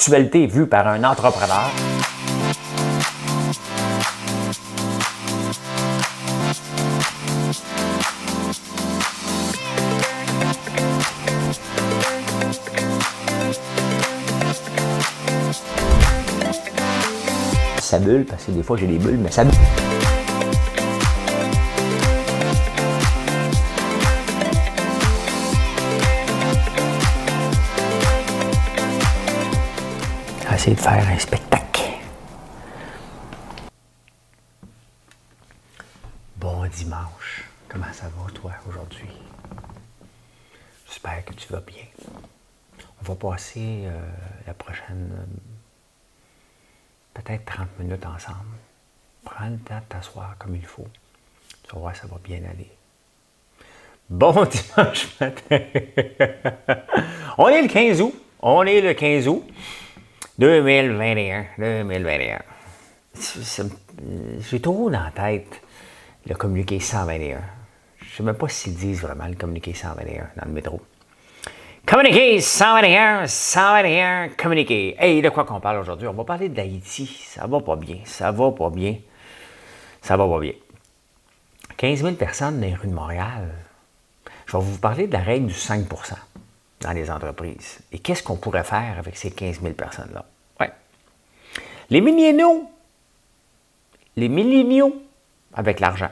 l'actualité vue par un entrepreneur. Ça bulle, parce que des fois j'ai des bulles, mais ça bulle. Essayer de faire un spectacle. Bon dimanche. Comment ça va, toi, aujourd'hui? J'espère que tu vas bien. On va passer la prochaine, peut-être 30 minutes ensemble. Prends le temps de t'asseoir comme il faut. Tu vas voir, ça va bien aller. Bon dimanche matin. On est le 15 août. 2021. J'ai trop dans la tête le communiqué 121. Je ne sais même pas s'ils disent vraiment le communiqué 121 dans le métro. Communiqué 121, communiqué. Hey, de quoi qu'on parle aujourd'hui? On va parler d'Haïti. Ça va pas bien. 15 000 personnes dans les rues de Montréal. Je vais vous parler de la règle du 5 % dans les entreprises. Et qu'est-ce qu'on pourrait faire avec ces 15 000 personnes-là? Ouais. Les milléniaux avec l'argent.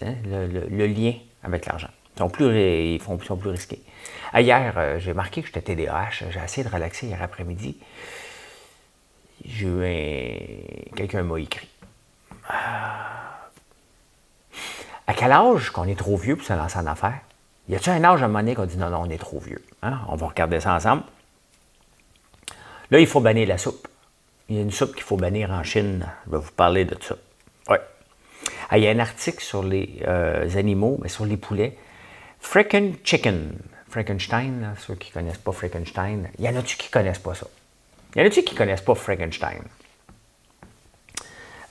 Le lien avec l'argent. Ils sont plus risqués. Hier, j'ai marqué que j'étais TDAH. J'ai essayé de relaxer hier après-midi. Quelqu'un m'a écrit. À quel âge qu'on est trop vieux pour se lancer en affaires? Y a-t-il un âge à un moment donné qu'on dit non, on est trop vieux? Hein? On va regarder ça ensemble. Là, il faut bannir la soupe. Il y a une soupe qu'il faut bannir en Chine. Je vais vous parler de ça. Ouais. Il y a un article sur les animaux, mais sur les poulets. Frickin' Chicken. Frankenstein, là, ceux qui ne connaissent pas Frankenstein. Y en a-tu qui ne connaissent pas ça? Y en a-tu qui ne connaissent pas Frankenstein?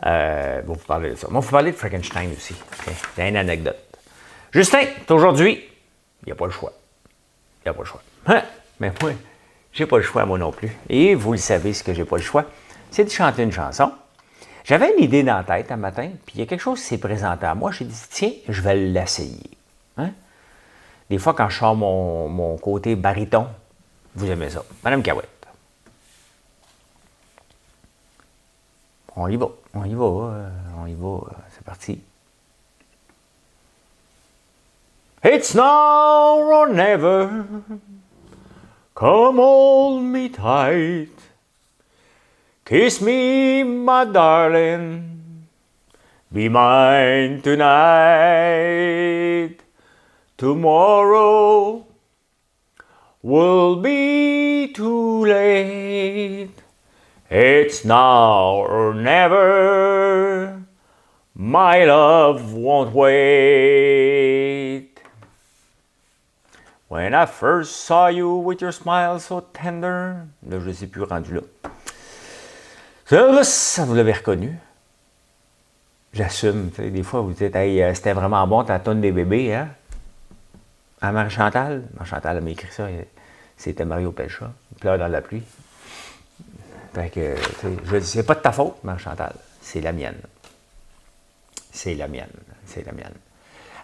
Je vais vous parler de ça. Moi, je vais vous parler de Frankenstein aussi. Okay? C'est une anecdote. Justin, aujourd'hui, il n'y a pas le choix. Hein? Mais moi, j'ai pas le choix, moi non plus. Et vous le savez, ce que j'ai pas le choix, c'est de chanter une chanson. J'avais une idée dans la tête un matin, puis il y a quelque chose qui s'est présenté à moi. J'ai dit, tiens, je vais l'essayer. Hein? Des fois, quand je sors mon côté baryton, vous aimez ça. Madame Cahouette. On y va, c'est parti. It's now or never, come hold me tight, kiss me, my darling, be mine tonight. Tomorrow will be too late. It's now or never. My love won't wait. When I first saw you with your smile so tender. Là, je ne sais plus rendu là. Ça, vous l'avez reconnu. J'assume. Des fois, vous dites, hey, c'était vraiment bon ta tonne des bébés, hein? À Marie-Chantal. Marie-Chantal m'a écrit ça. C'était Mario Pelcha. Il pleure dans la pluie. Fait que, c'est pas de ta faute, Marie-Chantal. C'est la mienne.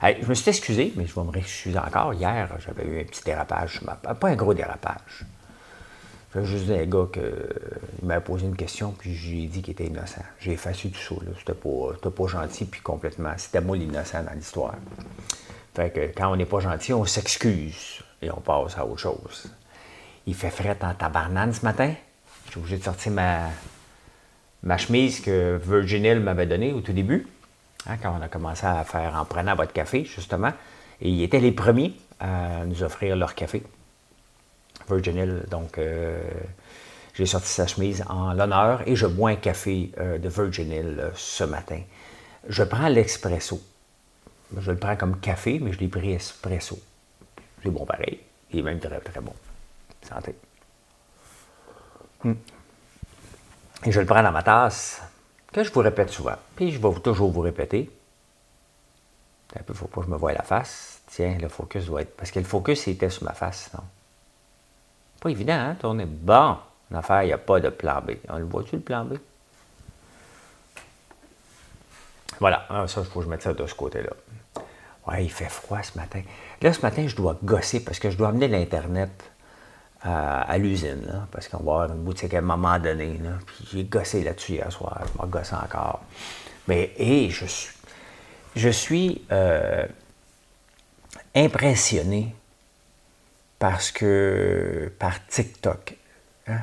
Hey, je me suis excusé, mais je vais me réexcuser encore. Hier, j'avais eu un petit dérapage. Pas un gros dérapage. J'ai juste dit à un gars qu'il m'avait posé une question, puis j'ai dit qu'il était innocent. J'ai effacé tout ça. C'était pas gentil, puis complètement. C'était moi l'innocent dans l'histoire. Fait que quand on n'est pas gentil, on s'excuse et on passe à autre chose. Il fait fret en tabarnane ce matin. Je suis obligé de sortir ma chemise que Virgin Hill m'avait donnée au tout début. Hein, quand on a commencé à faire en prenant votre café, justement. Et ils étaient les premiers à nous offrir leur café. Virgin Hill, donc j'ai sorti sa chemise en l'honneur et je bois un café de Virgin Hill ce matin. Je prends l'expresso. Je le prends comme café, mais je l'ai pris espresso. C'est bon pareil. Il est même très, très bon. Santé. Et je le prends dans ma tasse, que je vous répète souvent. Puis je vais toujours vous répéter. Il ne faut pas que je me voie la face. Tiens, le focus doit être... Parce que le focus, il était sur ma face, non? Pas évident, hein, tourner. Bon, En affaires, il n'y a pas de plan B. On le voit-tu, le plan B? Voilà, ça, il faut que je mette ça de ce côté-là. Ouais, il fait froid ce matin. Là, ce matin, je dois gosser parce que je dois amener l'Internet à l'usine, là, parce qu'on va avoir une boutique à un moment donné. Là, puis j'ai gossé là-dessus hier soir. Je vais gosser encore. Mais, je suis impressionné par TikTok. Hein?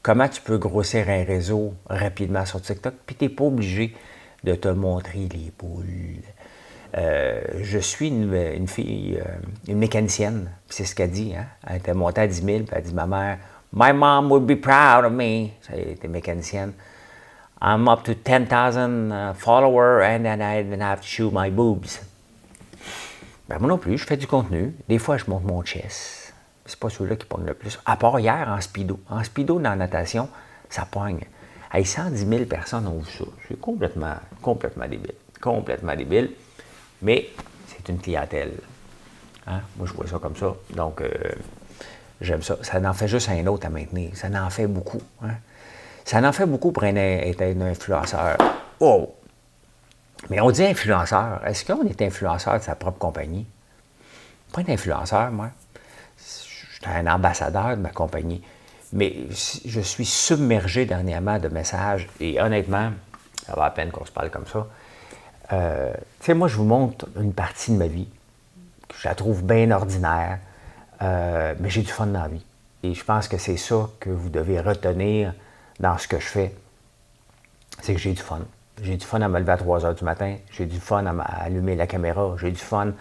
Comment tu peux grossir un réseau rapidement sur TikTok, puis tu n'es pas obligé de te montrer les boules. Je suis une fille, une mécanicienne, c'est ce qu'elle dit. Hein? Elle était montée à 10 000, puis elle dit, ma mère, My mom would be proud of me. Elle était mécanicienne. I'm up to 10,000 followers and then I even have to show my boobs. Ben, moi non plus, je fais du contenu. Des fois, je monte mon chest. C'est pas celui-là qui pogne le plus. À part hier, en speedo. En speedo, dans la natation, ça pogne. Hey, 110 000 personnes ont vu ça. C'est complètement débile. Complètement débile. Mais c'est une clientèle. Hein? Moi, je vois ça comme ça. Donc, j'aime ça. Ça en fait juste un autre à maintenir. Ça en fait beaucoup. Hein? Ça en fait beaucoup pour être un influenceur. Oh! Mais on dit influenceur. Est-ce qu'on est influenceur de sa propre compagnie? Pas un influenceur, moi. Je suis un ambassadeur de ma compagnie. Mais je suis submergé dernièrement de messages. Et honnêtement, ça va à peine qu'on se parle comme ça. Tu sais, moi, je vous montre une partie de ma vie. Je la trouve bien ordinaire. Mais j'ai du fun dans la vie. Et je pense que c'est ça que vous devez retenir dans ce que je fais. C'est que j'ai du fun. J'ai du fun à me lever à 3 heures du matin. J'ai du fun à allumer la caméra. J'ai du fun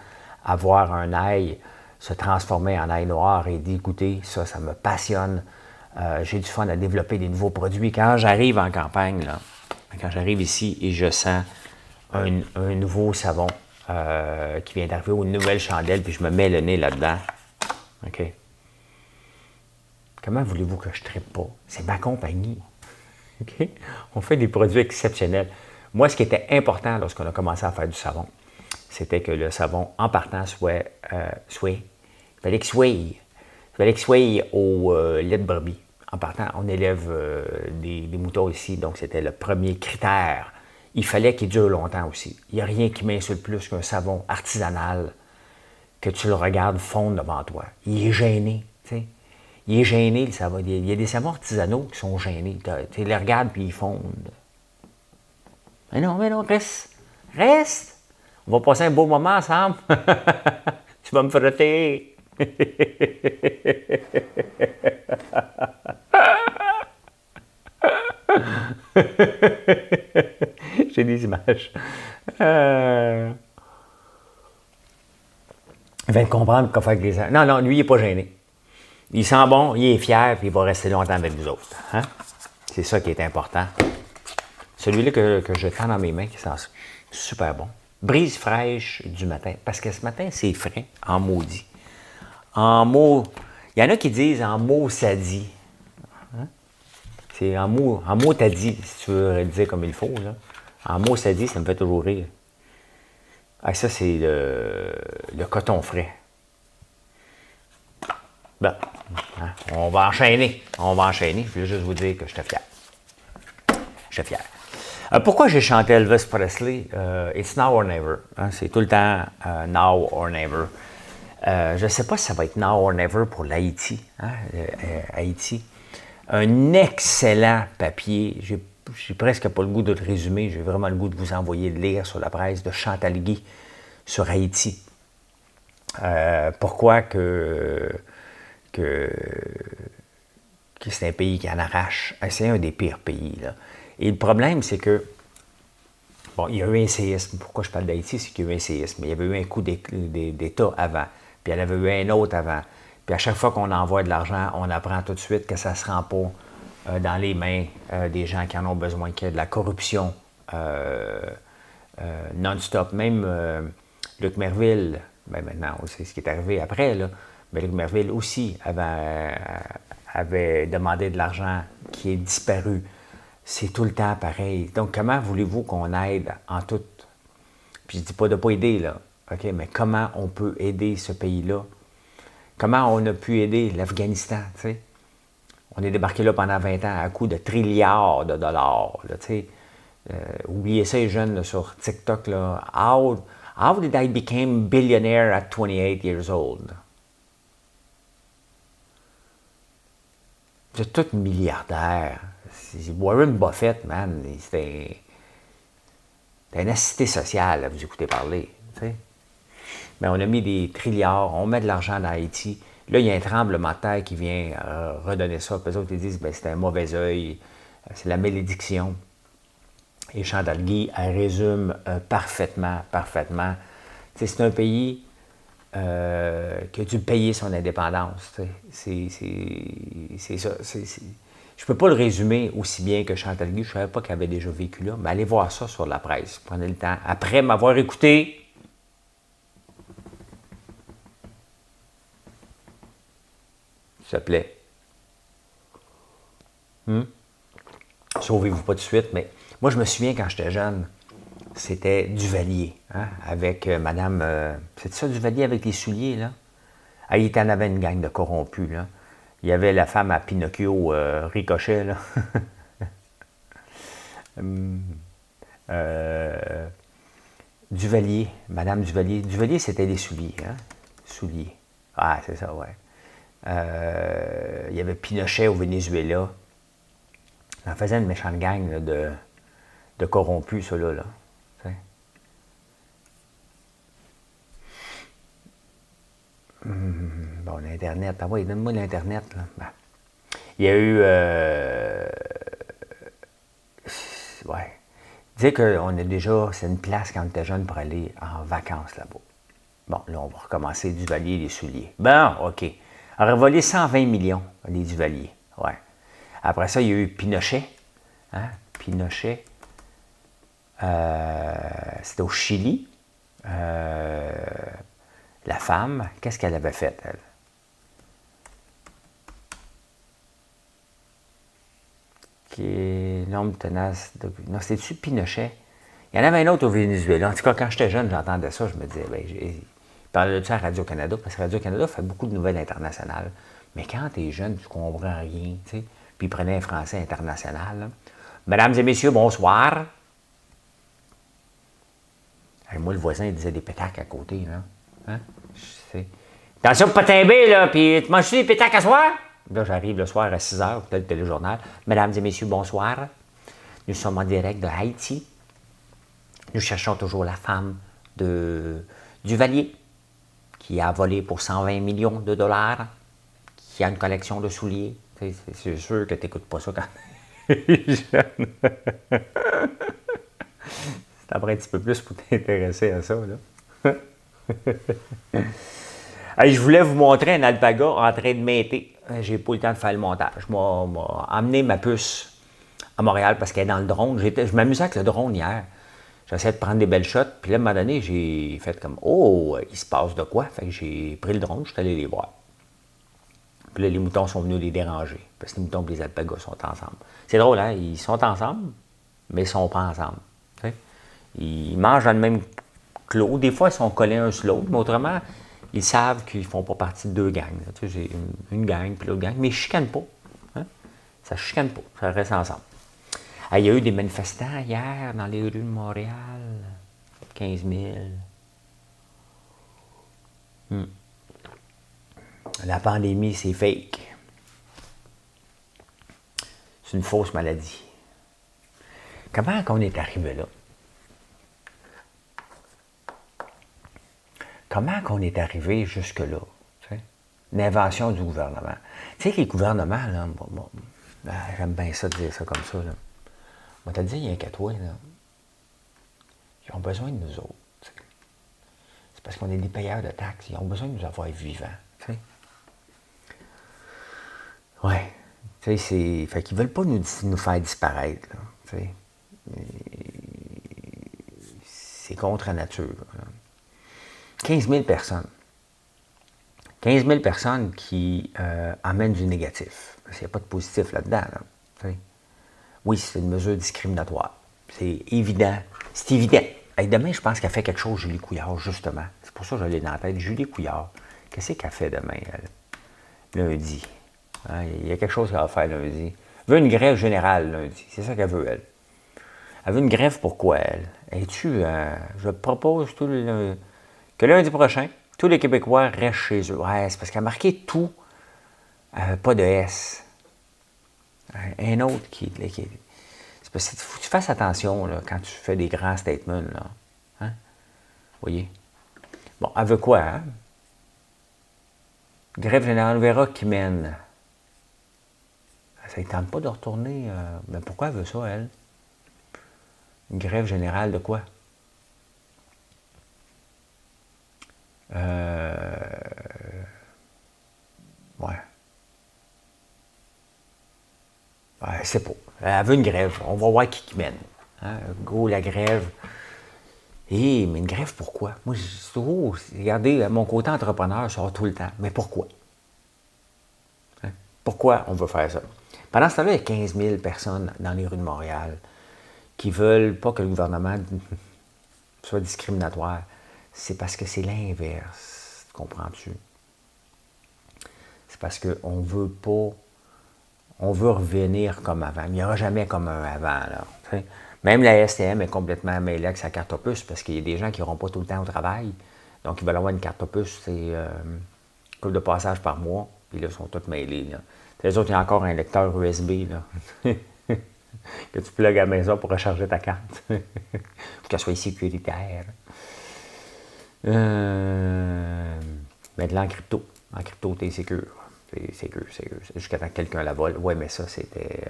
à voir un ail se transformer en ail noir et d'écouter. Ça me passionne. J'ai du fun à développer des nouveaux produits. Quand j'arrive en campagne, là, quand j'arrive ici et je sens un nouveau savon qui vient d'arriver ou une nouvelle chandelle, puis je me mets le nez là-dedans. OK? Comment voulez-vous que je ne trippe pas? C'est ma compagnie. OK? On fait des produits exceptionnels. Moi, ce qui était important lorsqu'on a commencé à faire du savon, c'était que le savon, en partant, il fallait qu'il soit au lait de brebis. En partant, on élève des moutons ici, donc c'était le premier critère. Il fallait qu'il dure longtemps aussi. Il n'y a rien qui m'insulte plus qu'un savon artisanal que tu le regardes fondre devant toi. Il est gêné, tu sais. Il est gêné, le savon. Il y a des savons artisanaux qui sont gênés. Tu les regardes puis ils fondent. Mais non, reste. On va passer un beau moment ensemble. Tu vas me frotter. J'ai des images. Il va comprendre quoi faire avec les gens. Non, lui, il n'est pas gêné. Il sent bon, il est fier, puis il va rester longtemps avec nous autres. Hein? C'est ça qui est important. Celui-là que je tends dans mes mains, qui sent super bon. Brise fraîche du matin. Parce que ce matin, c'est frais, en maudit. Il y en a qui disent en mot ça dit. Hein? C'est en mot t'as dit, si tu veux le dire comme il faut. Là. En mot ça dit, ça me fait toujours rire. Ah, ça, c'est le coton frais. Bon, hein, on va enchaîner. Je voulais juste vous dire que j'étais fier. Pourquoi j'ai chanté Elvis Presley? It's now or never. Hein, c'est tout le temps now or never. Je ne sais pas si ça va être now or never pour l'Haïti. Hein, Haïti. Un excellent papier. J'ai presque pas le goût de le résumer. J'ai vraiment le goût de vous envoyer le lire sur la presse de Chantal Guy sur Haïti. Pourquoi que c'est un pays qui en arrache. C'est un des pires pays. Là. Et le problème, c'est que, bon, il y a eu un séisme. Pourquoi je parle d'Haïti, c'est qu'il y a eu un séisme. Il y avait eu un coup d'État avant, puis il y en avait eu un autre avant. Puis à chaque fois qu'on envoie de l'argent, on apprend tout de suite que ça ne se rend pas dans les mains des gens qui en ont besoin, qu'il y a de la corruption non-stop. Même Luc Merville, ben maintenant, on sait ce qui est arrivé après, là, mais Luc Merville aussi avait demandé de l'argent qui est disparu. C'est tout le temps pareil. Donc, comment voulez-vous qu'on aide en tout? Puis je ne dis pas de ne pas aider, là. OK, mais comment on peut aider ce pays-là? Comment on a pu aider l'Afghanistan, tu sais? On est débarqué là pendant 20 ans à coût de trilliards de dollars. Là, oubliez ça, les jeunes là, sur TikTok. Là, how did I become billionaire at 28 years old? Vous êtes tous milliardaires. Warren Buffett, man, c'était une assistée sociale à vous écouter parler. T'sais. Mais on a mis des trilliards, on met de l'argent dans Haïti. Là, il y a un tremblement de terre qui vient redonner ça. Puis les autres, ils disent que c'est un mauvais œil, c'est la malédiction. Et Chantal Guy, elle résume parfaitement. T'sais, c'est un pays qui a dû payer son indépendance. C'est ça. Je ne peux pas le résumer aussi bien que Chantal Guy. Je ne savais pas qu'elle avait déjà vécu là. Mais allez voir ça sur la presse. Prenez le temps. Après m'avoir écouté, s'il te plaît. Sauvez-vous pas tout de suite, mais moi, je me souviens quand j'étais jeune, c'était Duvalier, hein, avec Madame... c'est ça, Duvalier avec les souliers, là? Ah, il en avait une gang de corrompus, là. Il y avait la femme à Pinocchio, Ricochet, là. Duvalier, Madame Duvalier. Duvalier, c'était les souliers, hein? Souliers. Ah, c'est ça, ouais. Il y avait Pinochet au Venezuela. On faisait une méchante gang là, de corrompus, ceux-là. Là. Bon, l'Internet. Ah oui, donne-moi l'Internet. Là. Ben. Il y a eu... ouais. Dire qu'on a déjà... C'est une place quand on était jeune pour aller en vacances là-bas. Bon, là, on va recommencer Duvalier les souliers. Bon, OK. On aurait volé 120 millions, les Duvalier. Ouais. Après ça, il y a eu Pinochet. Hein? Pinochet. C'était au Chili. La femme, qu'est-ce qu'elle avait fait, elle? Qui est l'homme tenace. Non, c'était-tu Pinochet? Il y en avait un autre au Venezuela. En tout cas, quand j'étais jeune, j'entendais ça, je me disais, ben, il parlait de ça à Radio-Canada, parce que Radio-Canada fait beaucoup de nouvelles internationales. Mais quand tu es jeune, tu comprends rien, tu sais. Puis il prenait un français international. Là. Mesdames et messieurs, bonsoir. Et moi, le voisin, il disait des pétacs à côté, là. Hein? Attention, patin B, là, puis tu manges-tu des pétacs à soir? Là, j'arrive le soir à 6 h, peut-être le téléjournal. Mesdames et messieurs, bonsoir. Nous sommes en direct de Haïti. Nous cherchons toujours la femme de Duvalier, qui a volé pour 120 millions de dollars, qui a une collection de souliers. C'est sûr que tu n'écoutes pas ça quand tu es jeune. C'est après un petit peu plus pour t'intéresser à ça, là. Hey, je voulais vous montrer un alpaga en train de m'aider. J'ai pas eu le temps de faire le montage. Je m'ai amené ma puce à Montréal parce qu'elle est dans le drone. Je m'amusais avec le drone hier. J'essayais de prendre des belles shots. Puis là, à un moment donné, j'ai fait comme « Oh, il se passe de quoi? » Fait que j'ai pris le drone, je suis allé les voir. Puis là, les moutons sont venus les déranger. Parce que les moutons et les alpagas sont ensemble. C'est drôle, hein? Ils sont ensemble, mais ils ne sont pas ensemble. T'sais? Ils mangent dans le même clos. Des fois, ils sont collés un sur l'autre, mais autrement, ils savent qu'ils ne font pas partie de deux gangs. J'ai une gang, puis l'autre gang, mais ils ne chicanent pas. Hein? Ça ne chicane pas, ça reste ensemble. Ah, il y a eu des manifestants hier dans les rues de Montréal. 15 000. La pandémie, c'est fake. C'est une fausse maladie. Comment on est arrivé là? Comment qu'on est arrivé jusque-là? L'invention du gouvernement. Tu sais que les gouvernements, là, j'aime bien ça de dire ça comme ça. Là. On t'a dit, il y a un qu'à toi, là. Ils ont besoin de nous autres. T'sais. C'est parce qu'on est des payeurs de taxes. Ils ont besoin de nous avoir vivants. T'sais. Ouais. Tu sais, fait qu'ils ne veulent pas nous faire disparaître. Là, t'sais. C'est contre la nature. Là. 15 000 personnes. 15 000 personnes qui amènent du négatif. Parce qu'il n'y a pas de positif là-dedans. Là, oui, c'est une mesure discriminatoire. C'est évident. C'est évident. Et demain, je pense qu'elle fait quelque chose, Julie Couillard, justement. C'est pour ça que je l'ai dans la tête. Julie Couillard, qu'est-ce qu'elle fait demain, elle? Lundi. Hein, il y a quelque chose qu'elle va faire lundi. Elle veut une grève générale lundi. C'est ça qu'elle veut, elle. Elle veut une grève pourquoi, elle? Es-tu, je propose que lundi prochain, tous les Québécois restent chez eux. Ouais, c'est parce qu'elle a marqué tout, pas de S. Un autre c'est parce qu'il faut que tu fasses attention là, quand tu fais des grands statements. Là. Hein? Voyez? Bon, elle veut quoi, hein? Grève générale, on verra qui mène. Ça ne tente pas de retourner. Mais pourquoi elle veut ça, elle? Une grève générale de quoi? Ouais. Je sais pas. Elle veut une grève. On va voir qui mène. Hein? Go, la grève. Mais une grève, pourquoi? Moi, regardez, mon côté entrepreneur sort tout le temps. Mais pourquoi? Hein? Pourquoi on veut faire ça? Pendant ce temps-là, il y a 15 000 personnes dans les rues de Montréal qui veulent pas que le gouvernement soit discriminatoire. C'est parce que c'est l'inverse. Comprends-tu? C'est parce qu'on veut pas... On veut revenir comme avant. Il n'y aura jamais comme un avant. Là, t'sais. Même la STM est complètement mêlée avec sa carte opus parce qu'il y a des gens qui n'auront pas tout le temps au travail. Donc, ils veulent avoir une carte opus, c'est une couple de passages par mois. Puis là, ils sont tous mêlés. Là. Les autres, il y a encore un lecteur USB là, que tu plugues à la maison pour recharger ta carte. Pour qu'elle soit sécuritaire. Maintenant, en crypto. En crypto, tu es sécure. C'est sécure. Jusqu'à temps que quelqu'un la vole. Ouais, mais ça, c'était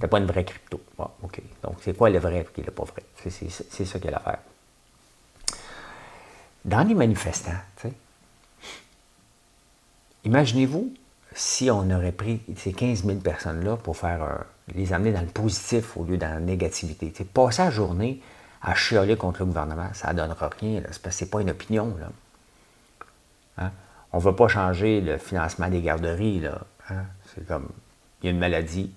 pas une vraie crypto. Bon, OK. Donc, c'est quoi le vrai et le pas vrai? C'est ça qu'il y a l'affaire. Dans les manifestants, tu sais, imaginez-vous si on aurait pris ces 15 000 personnes-là pour les amener dans le positif au lieu dans la négativité. Tu sais, passer la journée à chialer contre le gouvernement, ça ne donnera rien. Là. C'est parce que ce n'est pas une opinion. Là. Hein? On ne va pas changer le financement des garderies. Là, hein? C'est comme, il y a une maladie,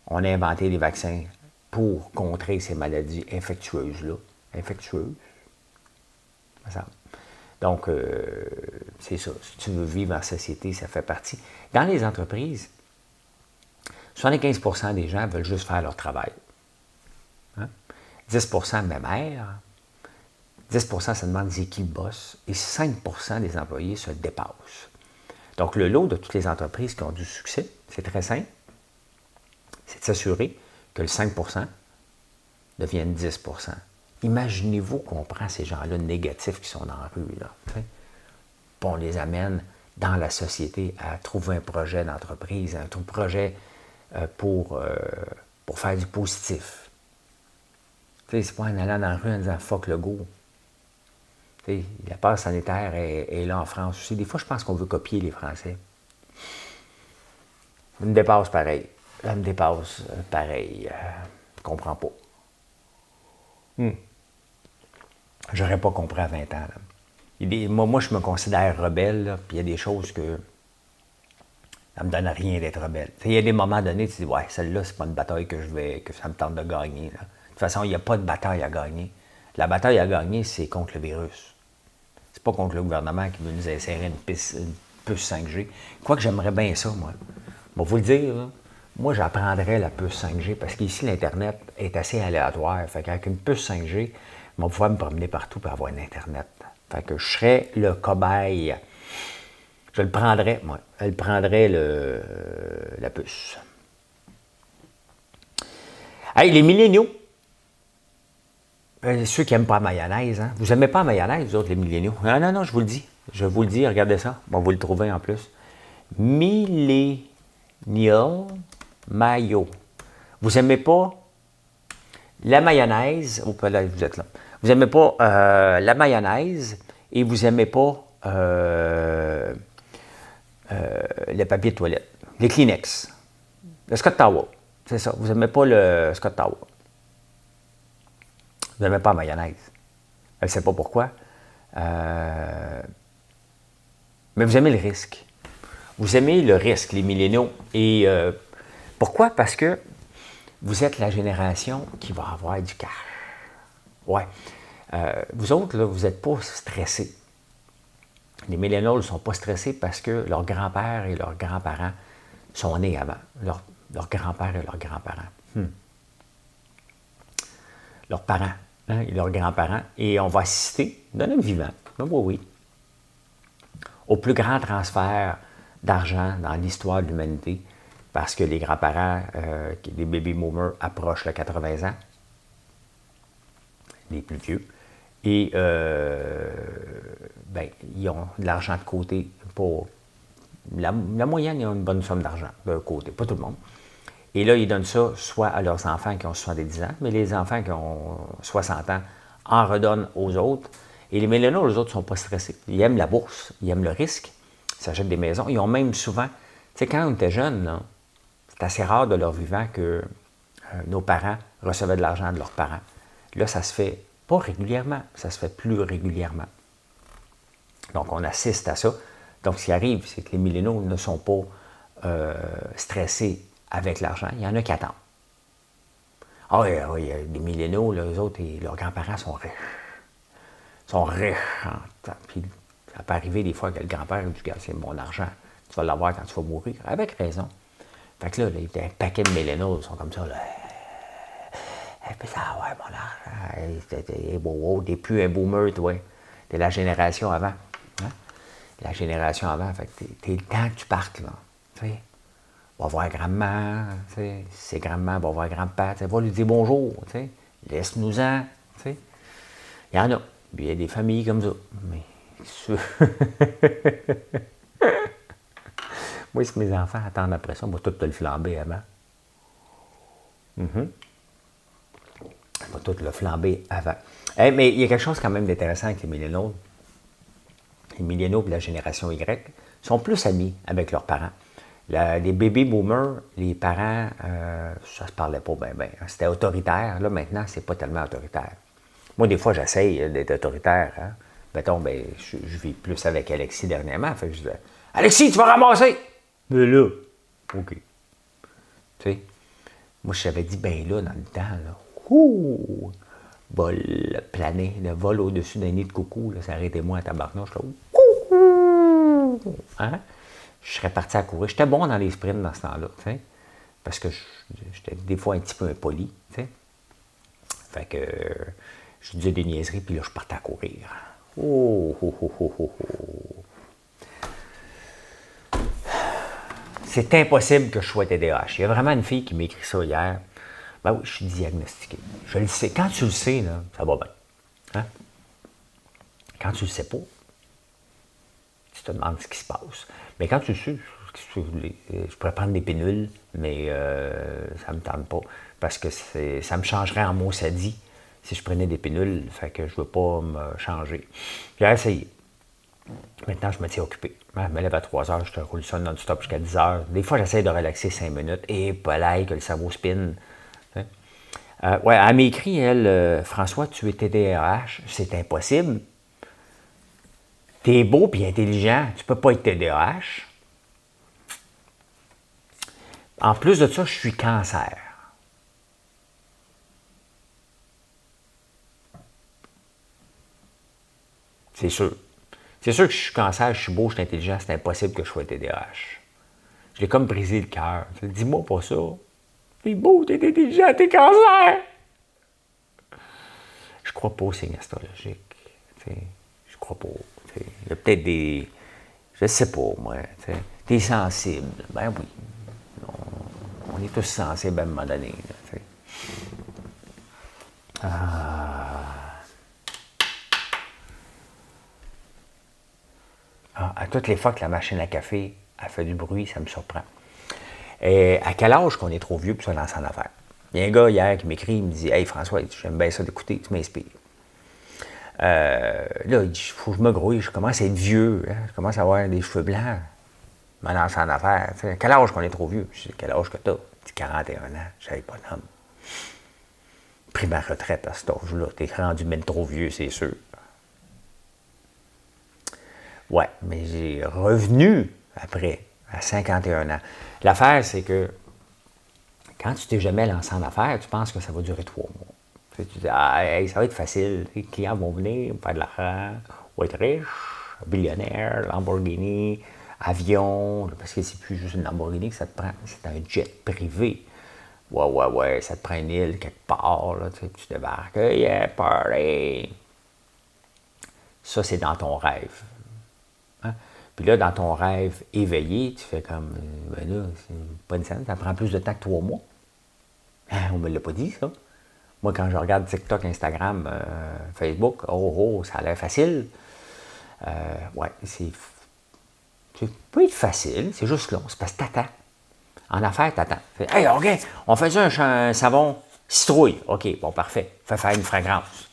on a inventé des vaccins pour contrer ces maladies infectieuses-là. Infectieuses, ça. Donc, c'est ça. Si tu veux vivre en société, ça fait partie. Dans les entreprises, 75% des gens veulent juste faire leur travail. Hein? 10% même air. 10% ça demande c'est qui le boss. Et 5% des employés se dépassent. Donc, le lot de toutes les entreprises qui ont du succès, c'est très simple. C'est de s'assurer que le 5% devienne 10%. Imaginez-vous qu'on prend ces gens-là négatifs qui sont dans la rue, là, puis on les amène dans la société à trouver un projet d'entreprise, un projet pour faire du positif. C'est pas en allant dans la rue en disant « fuck le go ». La passe sanitaire est là en France aussi. Des fois, je pense qu'on veut copier les Français. Ça me dépasse pareil. Ça me dépasse pareil. Je comprends pas. J'aurais pas compris à 20 ans. Là. Moi, je me considère rebelle, puis il y a des choses que ça me donne rien d'être rebelle. Il y a des moments donnés, tu dis, ouais, celle-là, c'est pas une bataille que ça me tente de gagner. Là. De toute façon, il n'y a pas de bataille à gagner. La bataille à gagner, c'est contre le virus. C'est pas contre le gouvernement qui veut nous insérer une puce 5G. Quoique j'aimerais bien ça, moi. Bon, vous le dire, là, moi, j'apprendrais la puce 5G parce qu'ici, l'Internet est assez aléatoire. Fait qu'avec une puce 5G, je vais pouvoir me promener partout pour avoir un Internet. Fait que je serais le cobaye. Je le prendrais, moi. Elle prendrait la puce. Hey, les milléniaux. Ceux qui n'aiment pas la mayonnaise, hein? Vous n'aimez pas la mayonnaise, vous autres, les milléniaux? Non, je vous le dis. Je vous le dis, regardez ça. On va vous le trouver en plus. Millennial mayo. Vous n'aimez pas la mayonnaise. Oh, là, vous êtes là. Vous n'aimez pas la mayonnaise et vous n'aimez pas le papier de toilette. Les Kleenex. Le Scott Towel. C'est ça. Vous n'aimez pas le Scott Towel. Vous n'aimez pas la mayonnaise. Elle ne sait pas pourquoi. Mais vous aimez le risque. Vous aimez le risque, les milléniaux. Et pourquoi? Parce que vous êtes la génération qui va avoir du cash. Ouais. Vous autres, là, vous n'êtes pas stressés. Les milléniaux ne sont pas stressés parce que leurs grands-pères et leurs grands-parents sont nés avant. Leurs grands-pères et leurs grands-parents. Leurs parents et leurs grands-parents. Et on va assister, de notre vivant, oui, au plus grand transfert d'argent dans l'histoire de l'humanité parce que les grands-parents, les baby boomers, approchent les 80 ans, les plus vieux, et ils ont de l'argent de côté pour... La moyenne, ils ont une bonne somme d'argent de côté, pas tout le monde. Et là, ils donnent ça soit à leurs enfants qui ont 70 ans, mais les enfants qui ont 60 ans en redonnent aux autres. Et les milléniaux, les autres, ne sont pas stressés. Ils aiment la bourse, ils aiment le risque, ils s'achètent des maisons. Ils ont même souvent... Tu sais, quand on était jeunes, c'est assez rare de leur vivant que nos parents recevaient de l'argent de leurs parents. Là, ça se fait pas régulièrement, ça se fait plus régulièrement. Donc, on assiste à ça. Donc, ce qui arrive, c'est que les milléniaux ne sont pas stressés avec l'argent. Il y en a qui attendent. Ah oui, oui, les milléniaux, les autres, et leurs grands-parents sont riches. Ils sont riches. Puis, ça peut arriver des fois que le grand-père dit, c'est mon argent, tu vas l'avoir quand tu vas mourir. Avec raison. Fait que là, il y a un paquet de milléniaux qui sont comme ça. Là. Puis ça, ouais, mon argent. T'es plus un boomer, toi. T'es la génération avant. Hein? La génération avant. Fait que t'es le temps que tu partes, là. Tu sais. Va voir grand-maman, tu sais. Si c'est grand-maman, va voir grand-père, va lui dire bonjour, tu sais. Laisse-nous-en, tu sais. Il y en a. Puis il y a des familles comme ça. Mais, moi, si mes enfants attendent après ça, moi, tout te le flamber avant. Pas tout le flamber avant. Mais il y a quelque chose quand même d'intéressant avec les milléniaux. Les milléniaux et la génération Y sont plus amis avec leurs parents. Les baby boomers, les parents, ça se parlait pas bien. C'était autoritaire. Là, maintenant, c'est pas tellement autoritaire. Moi, des fois, j'essaye d'être autoritaire. Hein. Mettons, je vis plus avec Alexis dernièrement. Fait que je dis, Alexis, tu vas ramasser! Mais là, OK. Tu sais, moi, je t'avais dit, là, dans le temps, là, vol plané, le vol au-dessus d'un nid de coucou, là, ça arrêtait moi à tabarnouche, là. Coucou! Hein? Je serais parti à courir. J'étais bon dans les sprints dans ce temps-là, tu sais, parce que j'étais des fois un petit peu impoli, tu sais. Fait que je disais des niaiseries, puis là, je partais à courir. C'est impossible que je sois TDAH. Il y a vraiment une fille qui m'a écrit ça hier. Ben oui, je suis diagnostiqué. Je le sais. Quand tu le sais, là, ça va bien. Hein? Quand tu le sais pas, tu te demandes ce qui se passe. Mais quand tu le sais, je pourrais prendre des pilules, mais ça ne me tente pas. Parce que ça me changerait en maussadie si je prenais des pilules. Fait que je ne veux pas me changer. J'ai essayé. Maintenant, je me tiens occupé. Je me lève à 3 heures, je te roule ça non-stop jusqu'à 10 heures. Des fois, j'essaie de relaxer 5 minutes. Et pas l'ail que le cerveau spin. Ouais, elle m'écrit, elle, François, tu es TDAH, c'est impossible. T'es beau et intelligent, tu peux pas être TDAH. En plus de ça, je suis cancer. C'est sûr. C'est sûr que je suis cancer, je suis beau, je suis intelligent, c'est impossible que je sois TDAH. Je l'ai comme brisé le cœur. Dis-moi pas ça. T'es beau, t'es intelligent, t'es cancer. Je crois pas aux signes astrologiques. Je crois pas. Il y a peut-être des... Je sais pas, moi. T'es sensible. Ben oui. On est tous sensibles à un moment donné. À toutes les fois que la machine à café a fait du bruit, ça me surprend. Et à quel âge qu'on est trop vieux pour se lancer en affaires? Il y a un gars hier qui m'écrit, il me dit « Hey François, j'aime bien ça d'écouter, tu m'inspires. » Là, il dit « Faut que je me grouille, je commence à être vieux, hein, je commence à avoir des cheveux blancs. Je me lance en affaires. À quel âge qu'on est trop vieux? » Je dis « Quel âge que t'as? » Il dit « 41 ans. » Je dis « Pas d'homme. Pris ma retraite à cet âge-là. T'es rendu même trop vieux, c'est sûr. » Ouais, mais j'ai revenu après, à 51 ans. L'affaire, c'est que quand tu t'es jamais lancé en affaires, tu penses que ça va durer 3 mois. Tu dis, ça va être facile, les clients vont venir, me faire de l'argent, on va être riche. Billionnaire, Lamborghini, avion, parce que c'est plus juste une Lamborghini que ça te prend, c'est un jet privé. Ouais, ça te prend une île quelque part, là, tu débarques, yeah, party! Ça, c'est dans ton rêve. Hein? Puis là, dans ton rêve éveillé, tu fais comme, ben là, c'est pas une scène, ça prend plus de temps que 3 mois. Hein, on me l'a pas dit, ça. Moi, quand je regarde TikTok, Instagram, Facebook, ça a l'air facile. Ouais, ça peut être facile, c'est juste long, c'est parce que t'attends. En affaires, t'attends. Hey, OK, on fait un savon citrouille. OK, bon, parfait. Fait faire une fragrance.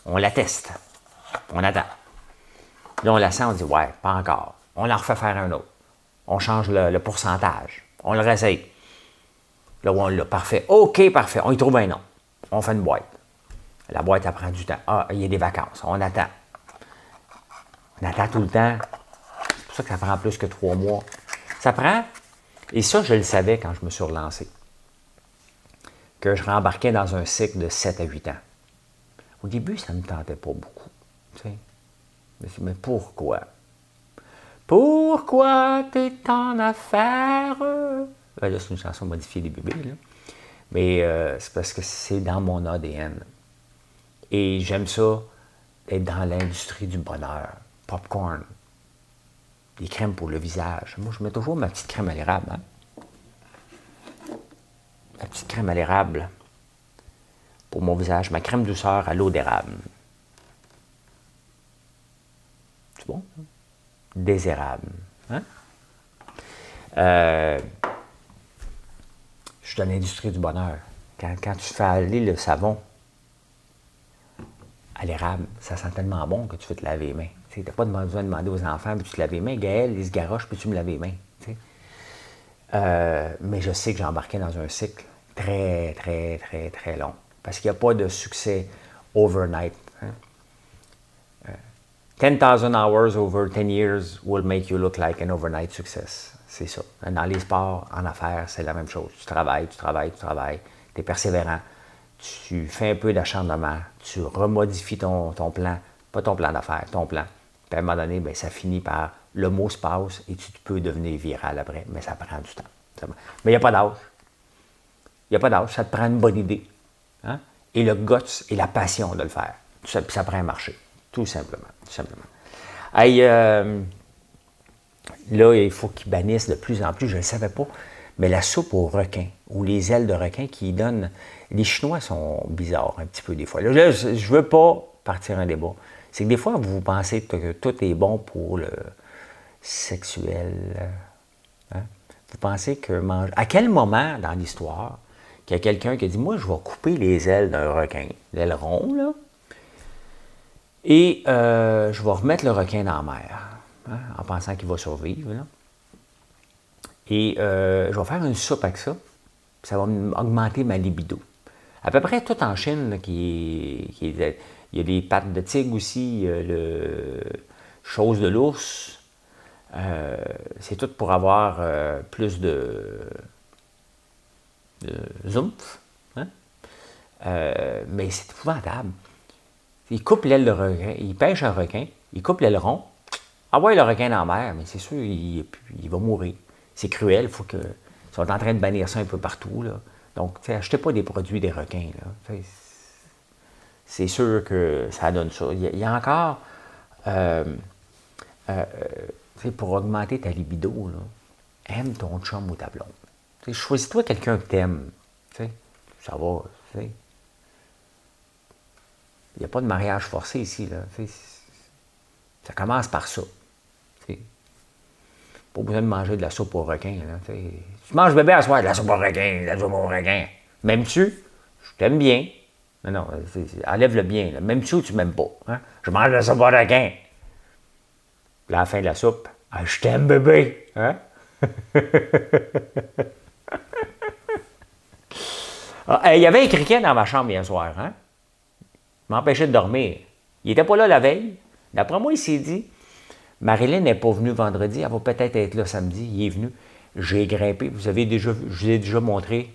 On la teste. On attend. Là, on la sent, on dit, ouais, pas encore. On en refait faire un autre. On change le pourcentage. On le réessaye. Là, on l'a. Parfait. OK, parfait. On y trouve un nom. On fait une boîte. La boîte, elle prend du temps. Ah, il y a des vacances. On attend. On attend tout le temps. C'est pour ça que ça prend plus que 3 mois. Ça prend, et ça, je le savais quand je me suis relancé, que je rembarquais dans un cycle de 7 à 8 ans. Au début, ça ne me tentait pas beaucoup. Tu sais. Mais pourquoi? Pourquoi t'es en affaires? Ben là, c'est une chanson modifiée des bébés, là. Mais c'est parce que c'est dans mon ADN. Et j'aime ça, être dans l'industrie du bonheur. Popcorn. Des crèmes pour le visage. Moi, je mets toujours ma petite crème à l'érable. Hein? Ma petite crème à l'érable pour mon visage. Ma crème douceur à l'eau d'érable. C'est bon? Désérable. Hein? Je suis dans l'industrie du bonheur. Quand tu fais aller le savon à l'érable, ça sent tellement bon que tu veux te laver les mains. Tu n'as pas besoin de demander aux enfants, peux-tu te laver les mains? Gaël, il se garoche, peux-tu me laver les mains? Mais je sais que j'ai embarqué dans un cycle très, très, très, très long. Parce qu'il n'y a pas de succès overnight. Hein? 10,000 hours over 10 years will make you look like an overnight success. C'est ça. Dans les sports, en affaires, c'est la même chose. Tu travailles, tu es persévérant, tu fais un peu d'acharnement, tu remodifies ton plan, pas ton plan d'affaires, ton plan. Puis à un moment donné, bien, ça finit par, le mot se passe et tu peux devenir viral après, mais ça prend du temps. Mais il n'y a pas d'âge. Il n'y a pas d'âge, ça te prend une bonne idée. Hein? Et le guts et la passion de le faire. Ça prend un marché, tout simplement. Hey, là, il faut qu'ils bannissent de plus en plus, je ne le savais pas, mais la soupe aux requins, ou les ailes de requin qui donnent... Les Chinois sont bizarres un petit peu des fois. Là, je ne veux pas partir un débat. C'est que des fois, vous pensez que tout est bon pour le sexuel. Hein? Vous pensez que manger... À quel moment dans l'histoire qu'il y a quelqu'un qui a dit « Moi, je vais couper les ailes d'un requin, l'aileron, là, et je vais remettre le requin dans la mer, hein, en pensant qu'il va survivre. Là. Et je vais faire une soupe avec ça, puis ça va augmenter ma libido. » À peu près tout en Chine, là, il y a des pattes de tigre aussi, il y a le chose de l'ours. C'est tout pour avoir plus de zoomph. Hein? Mais c'est épouvantable. Il coupe l'aile de requin, il pêche un requin, il coupe l'aileron, envoie le requin dans la mer, mais c'est sûr, il va mourir. C'est cruel, ils sont en train de bannir ça un peu partout. Là. Donc, achetez pas des produits des requins. Là. C'est sûr que ça donne ça. Il y a encore, pour augmenter ta libido, là, aime ton chum ou ta blonde. Choisis-toi quelqu'un que t'aimes. Ça va. T'sais. Il n'y a pas de mariage forcé ici. Là. Ça commence par ça. T'sais. Pas besoin de manger de la soupe au requin. Là, tu manges bébé à soir, de la soupe au requin, de la soupe au requin. M'aimes-tu? Je t'aime bien. Mais non, enlève le bien. Là. M'aimes-tu ou tu m'aimes pas? Hein? Je mange de la soupe au requin. Puis à la fin de la soupe, ah, je t'aime bébé. Hein? Il y avait un criquet dans ma chambre hier soir. Hein? Il m'empêchait de dormir. Il n'était pas là la veille. D'après moi, il s'est dit, Marilyn n'est pas venue vendredi, elle va peut-être être là samedi. Il est venu. J'ai grimpé. Je vous ai déjà montré.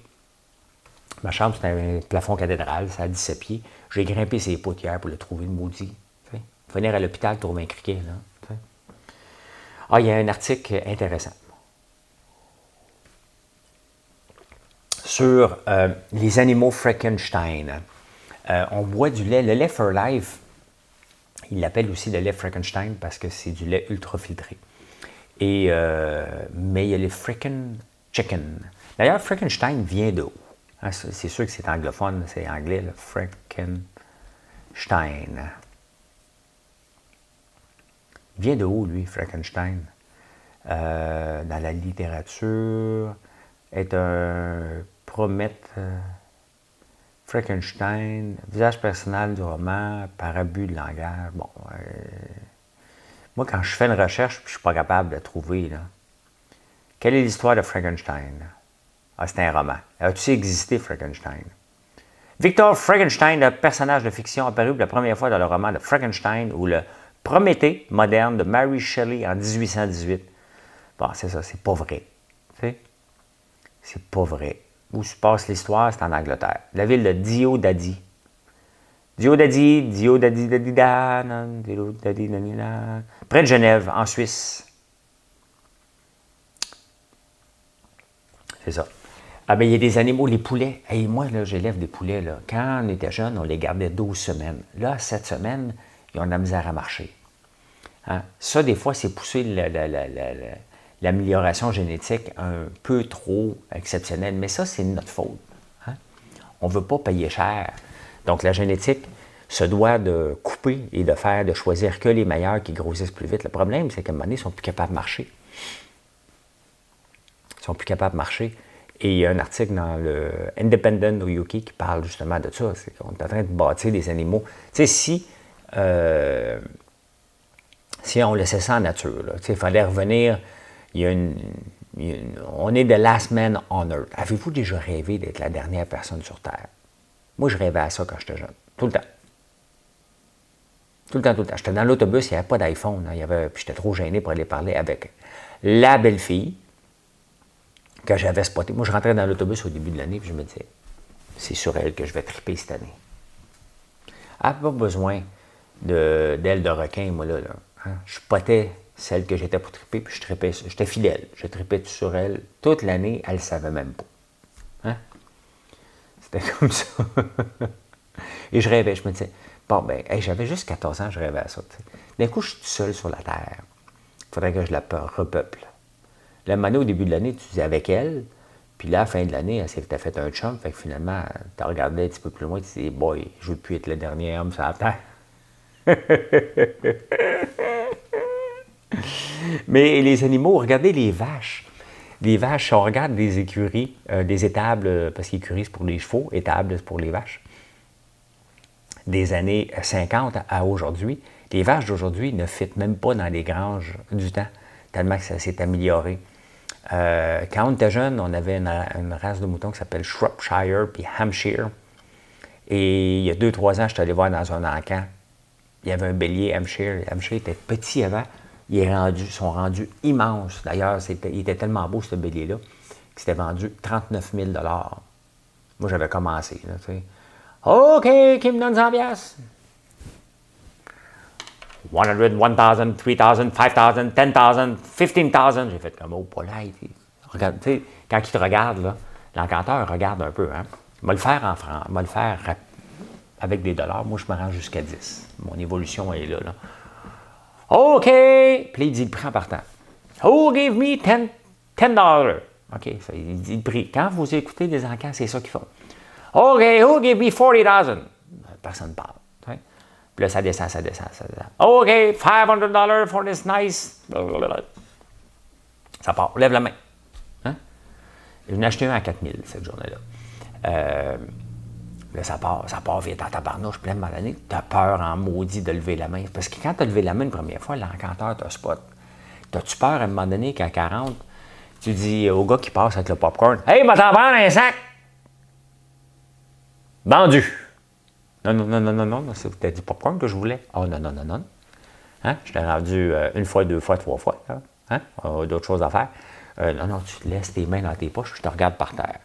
Ma chambre, c'est un plafond cathédral, ça a 17 pieds. J'ai grimpé ses poutres hier pour le trouver, le maudit. T'sais. Venir à l'hôpital, trouver un criquet. Là, Ah, il y a un article intéressant sur les animaux Frankenstein. On boit du lait. Le lait For Life, il l'appelle aussi le lait Frankenstein parce que c'est du lait ultra filtré. Et, mais il y a les Fricken Chicken. D'ailleurs, Frankenstein vient de où? Hein, c'est sûr que c'est anglophone, c'est anglais, le Frankenstein. Il vient de où, lui, Frankenstein? Dans la littérature, est un promètre. Frankenstein, visage personnel du roman, par abus de langage. Bon, moi, quand je fais une recherche, je ne suis pas capable de trouver, là. Quelle est l'histoire de Frankenstein? Ah, c'est un roman. As-tu existé, Frankenstein? Victor Frankenstein, le personnage de fiction apparu pour la première fois dans le roman de Frankenstein ou le Prométhée moderne de Mary Shelley en 1818. Bon, c'est ça, c'est pas vrai. Tu sais? C'est pas vrai. Où se passe l'histoire, c'est en Angleterre. La ville de Diodati. Près de Genève, en Suisse. C'est ça. Ah ben il y a des animaux, les poulets. Hey, moi, là, j'élève des poulets. Là. Quand on était jeune, on les gardait 12 semaines. Là, 7 semaines, ils ont de la misère à marcher. Hein? Ça, des fois, c'est pousser l'amélioration génétique un peu trop exceptionnelle. Mais ça, c'est notre faute. Hein? On ne veut pas payer cher. Donc, la génétique se doit de couper et de choisir que les meilleurs qui grossissent plus vite. Le problème, c'est qu'à un moment donné, ils ne sont plus capables de marcher. Ils ne sont plus capables de marcher. Et il y a un article dans le Independent au UK qui parle justement de ça. C'est qu'on est en train de bâtir des animaux. Tu sais, si on laissait ça en nature, il fallait revenir, on est the last man on earth. Avez-vous déjà rêvé d'être la dernière personne sur Terre? Moi, je rêvais à ça quand j'étais jeune. Tout le temps. Tout le temps, tout le temps. J'étais dans l'autobus, il n'y avait pas d'iPhone. Hein, puis j'étais trop gêné pour aller parler avec la belle-fille que j'avais spotée. Moi, je rentrais dans l'autobus au début de l'année, puis je me disais, c'est sur elle que je vais triper cette année. Elle n'a pas besoin d'ailes de requin, moi, là. Hein? Je spotais celle que j'étais pour triper, puis je tripais, j'étais fidèle. Je tripais sur elle toute l'année, elle ne savait même pas. Hein? C'était comme ça. Et je rêvais, je me disais, bon, ben, hey, j'avais juste 14 ans, je rêvais à ça. T'sais. D'un coup, je suis tout seul sur la Terre. Il faudrait que je la repeuple. La année, au début de l'année, tu disais avec elle, puis là, à la fin de l'année, elle s'est fait un chum, fait que finalement, tu as regardé un petit peu plus loin, tu te dis, boy, je veux plus être le dernier homme sur la Terre. Mais les animaux, regardez les vaches. Les vaches, si on regarde des écuries, des étables, parce qu'écuries, c'est pour les chevaux, étables, c'est pour les vaches. Des années 50 à aujourd'hui, les vaches d'aujourd'hui ne fitent même pas dans les granges du temps, tellement que ça s'est amélioré. Quand on était jeune, on avait une race de moutons qui s'appelle Shropshire puis Hampshire. Et il y a 2-3 ans, je suis allé voir dans un encan. Il y avait un bélier Hampshire. Hampshire était petit avant. Ils sont rendus immenses. D'ailleurs, il était tellement beau, ce bélier-là, qu'il s'était vendu 39 000 $. Moi, j'avais commencé. Là, tu sais. OK, qui me donne 100 $? 100, 1000, 3000, 5000, 10,000, 15,000. J'ai fait comme, oh, pas là. Regarde, tu sais, quand il te regarde, là, l'encanteur regarde un peu. Hein. Il va le faire en francs, il va le faire avec des dollars. Moi, je me rends jusqu'à 10. Mon évolution est là. OK! Puis il dit le prix en partant. Oh, give me 10 $. OK, ça, il dit le prix. Quand vous écoutez des encans, c'est ça qu'ils font. OK, who give me 40,000? Personne ne parle. Puis là, ça descend. OK, $500 for this nice. Ça part. Lève la main. Hein? Je n'ai acheté un à 4 000 cette journée-là. Là, ça part vite en tabarnouche. Puis à un moment donné, tu as peur en maudit de lever la main. Parce que quand tu as levé la main une première fois, l'encanteur te spot. T'as-tu peur à un moment donné qu'à 40, tu dis au gars qui passe avec le popcorn, hey, va t'en prendre un sac! Vendu! Non, c'était du popcorn que je voulais. Oh, non. Hein? Je t'ai rendu une fois, 2 fois, 3 fois. Hein? D'autres choses à faire. Non, tu te laisses tes mains dans tes poches, je te regarde par terre.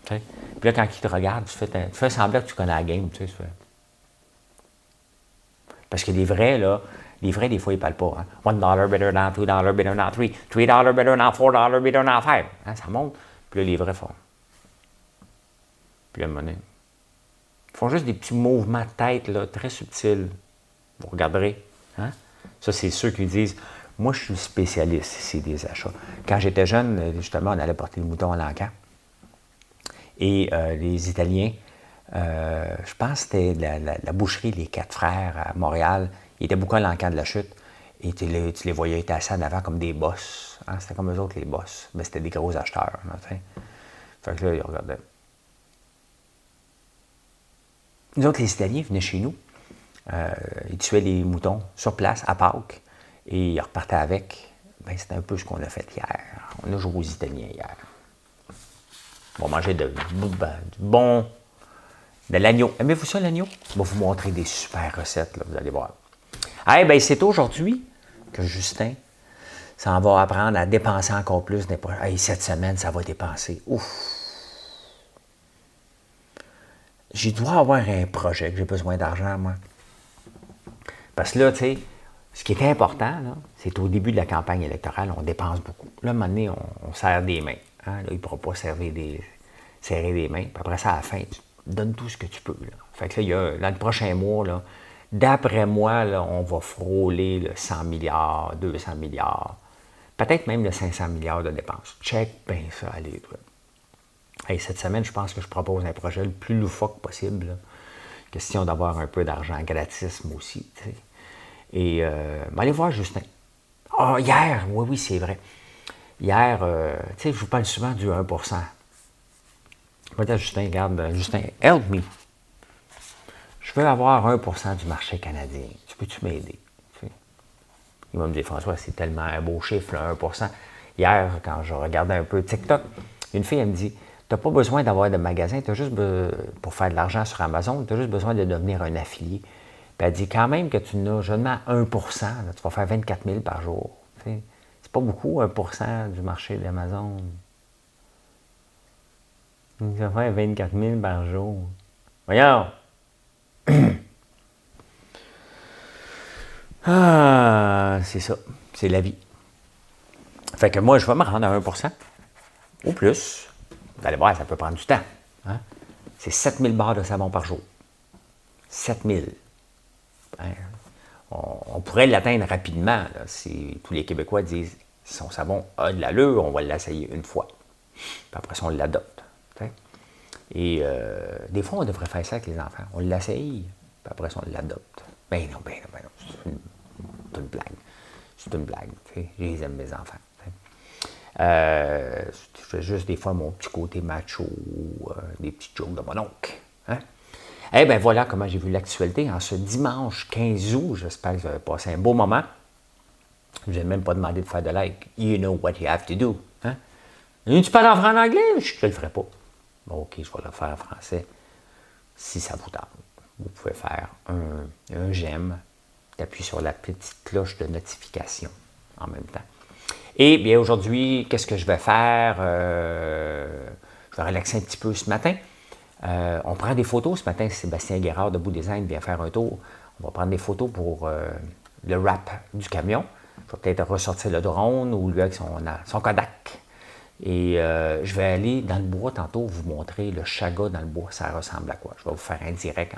T'sais? Puis là, quand il te regarde, tu fais semblant que tu connais la game. Tu sais, parce que les vrais, là, Les frais, des fois, ils ne parlent pas. Hein? $1 better than $2 better than 3, $3 better than $4 better than 5. Hein? Ça monte. Puis là, les vrais font. Puis la monnaie. Ils font juste des petits mouvements de tête là, très subtils. Vous regarderez. Hein? Ça, c'est ceux qui disent moi, je suis spécialiste ici des achats. Quand j'étais jeune, justement, on allait porter le mouton à l'encan. Et les Italiens, je pense que c'était la boucherie Les Quatre Frères à Montréal. Ils étaient beaucoup à l'encan de la chute. Et tu les voyais, ils étaient assis en avant comme des boss. Hein? C'était comme eux autres, les boss. Mais c'était des gros acheteurs. Là, fait que là, ils regardaient. Nous autres, les Italiens venaient chez nous. Ils tuaient les moutons sur place, à Pâques. Et ils repartaient avec. Ben, c'était un peu ce qu'on a fait hier. On a joué aux Italiens hier. On va manger de l'agneau. Aimez-vous ça, l'agneau? Je vais vous montrer des super recettes, là, vous allez voir. Hey, ben, c'est aujourd'hui que Justin s'en va apprendre à dépenser encore plus. Hey, cette semaine, ça va dépenser. Ouf! Je dois avoir un projet que j'ai besoin d'argent, moi. Parce que là, tu sais, ce qui est important, c'est au début de la campagne électorale, on dépense beaucoup. Là, à un moment donné, on serre des mains. Hein? Là, il ne pourra pas serrer des mains. Puis après ça, à la fin, tu donnes tout ce que tu peux. Là. Fait que là, dans le prochain mois, là, d'après moi, là, on va frôler le 100 milliards, 200 milliards, peut-être même le 500 milliards de dépenses. Check bien ça, allez. Hey, cette semaine, je pense que je propose un projet le plus loufoque possible. Là. Question d'avoir un peu d'argent gratis, moi aussi. T'sais. Et allez voir Justin. Ah, hier, oui, c'est vrai. Hier, tu sais, je vous parle souvent du 1 Je vais dire à Justin, regarde, Justin, help me. Je veux avoir 1 du marché canadien. Tu peux-tu m'aider? Il va me dire, François, c'est tellement un beau chiffre, là, 1 Hier, quand je regardais un peu TikTok, une fille, elle me dit, tu n'as pas besoin d'avoir de magasin, tu as juste pour faire de l'argent sur Amazon, tu as juste besoin de devenir un affilié. Puis elle dit, quand même que tu n'as seulement 1 là, tu vas faire 24 000 par jour. T'sais. C'est pas beaucoup, 1 du marché d'Amazon. Tu vas faire 24 000 par jour. Voyons! Ah, c'est ça. C'est la vie. Fait que moi, je vais me rendre à 1 ou plus. Vous allez voir, ça peut prendre du temps. Hein? C'est 7000 barres de savon par jour. 7000. Hein? On pourrait l'atteindre rapidement là, si tous les Québécois disent son savon a de l'allure, on va l'essayer une fois. Puis après ça, on l'adopte. T'sais? Et des fois, on devrait faire ça avec les enfants. On l'essaye, puis après ça, on l'adopte. Ben non. C'est une blague. C'est une blague. T'sais? Je les aime, mes enfants. Je fais juste des fois mon petit côté macho, des petits jokes de mon oncle. Hein? Eh bien, voilà comment j'ai vu l'actualité en ce dimanche 15 août. J'espère que vous avez passé un beau moment. Je n'ai même pas demandé de faire de like. You know what you have to do. Hein? Tu parles en anglais? Je ne le ferai pas. Bon, OK, je vais le faire en français. Si ça vous tente, vous pouvez faire un j'aime, t'appuies sur la petite cloche de notification en même temps. Et bien aujourd'hui, qu'est-ce que je vais faire? Je vais relaxer un petit peu ce matin. On prend des photos. Ce matin, Sébastien Guérard de Bout Design vient faire un tour. On va prendre des photos pour le wrap du camion. Je vais peut-être ressortir le drone ou lui avec son Kodak. Et je vais aller dans le bois tantôt vous montrer le chaga dans le bois. Ça ressemble à quoi? Je vais vous faire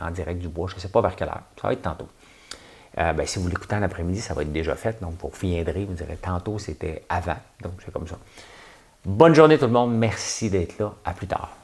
en direct du bois. Je ne sais pas vers quelle heure. Ça va être tantôt. Si vous l'écoutez en après-midi, ça va être déjà fait. Donc, vous reviendrez, vous direz tantôt, c'était avant. Donc, c'est comme ça. Bonne journée tout le monde. Merci d'être là. À plus tard.